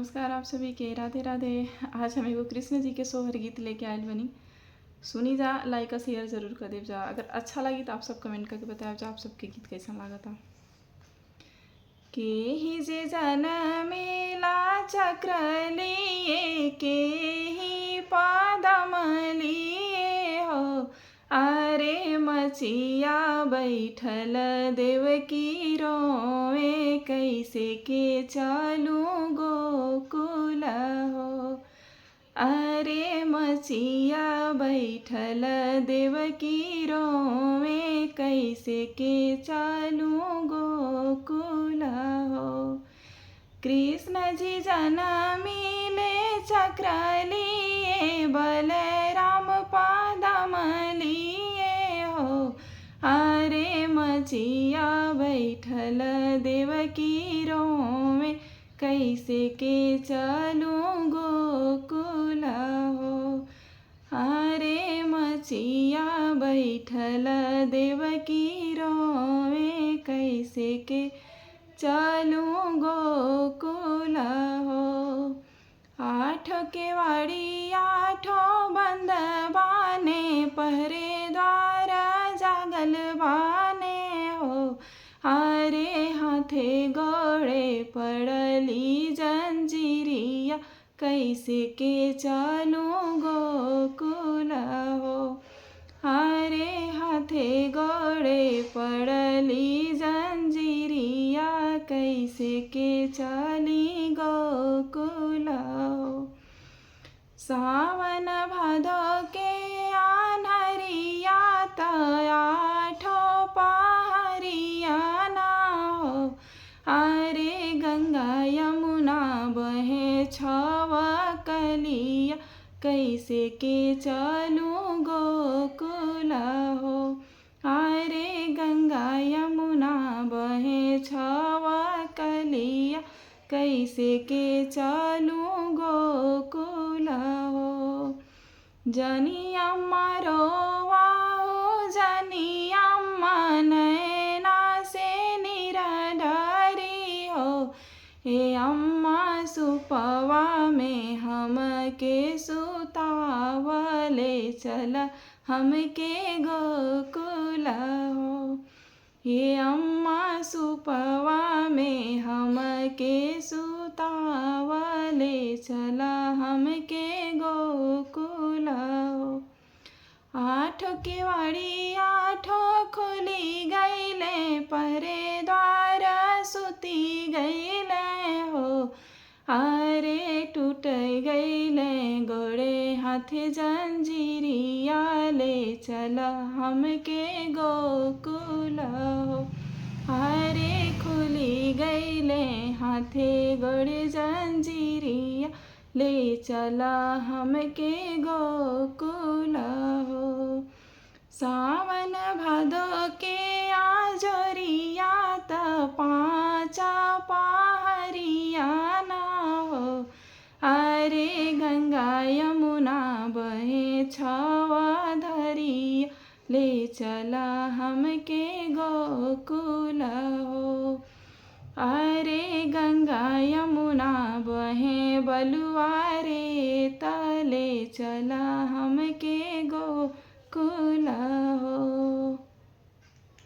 नमस्कार आप सभी के। राधे राधे। आज हम एगो कृष्ण जी के सोहर गीत लेके आयल बनी। सुनी जा, लाइक और शेयर जरूर कर देव जा। अगर अच्छा लगी तो आप सब कमेंट करके बताएब जा आप सबके गीत कैसा लागता। के ही जे जनमेला चक्र लिए, के ही पदम लिए हो। अरे मचिया बैठल देवकी रोए, कैसे के चलूँ गोकुल हो। अरे मचिया बैठल देवकी रोए, कैसे के चलूँ गोकुल हो। कृष्ण जी जनमिले चक्र लिए, बलराम पदम लिए हो। अरे मचिया बैठल देवकी रोए, कैसे के चलूँ गोकुल हो। अरे मचिया बैठल देवकी रोए, कैसे के चलूँ गोकुल हो। आठ केवाड़ी आठों बंद बाने, पहरे द्वार जागल बाने हो। अरे हाथे गोड़े पड़ली जंजीरिया, कैसे के चलूँ गोकुल हो। अरे हाथे गोड़े पड़ली जंजीरिया, कैसे के चली गोकुल हो। सावन भादो के आन्हरिया, आठों पहरिया ना हो। अरे गंगा यमुना बहे छव कलिया, कैसे के चलूँ गोकुल हो। अरे गंगा यमुना बहे छव कलिया, कैसे के चलूँ गोकुल हो। जनी अम्मा रोवाओ, जनी अम्मा नैना से निराधारी हो। हे अम्मा सुपवा में हम के सुतावले, चला हम के गोकुल हो। हे अम्मा सुपवा में हम के सुतावले, चला हम के गोकुल हो। आठ केवाड़ी आठों खुली गईले, पहरे द्वार सुती गईले हो। अरे टूट गईले गोड़े हाथे जंजीरिया, ले चला हम के गोकुल हो। अरे खुली गईले हाथे गोड़े जंजीरिया, ले चला हम के गोकुल हो। सावन भादो के आजोरिया, पाँचा पहरिया ना हो। अरे गंगा यमुना बहे छव धरिया, ले चला हम के गोकुल हो। अरे गंगा यमुना बहे बलुआरे, तले चला हम के गोकुल हो।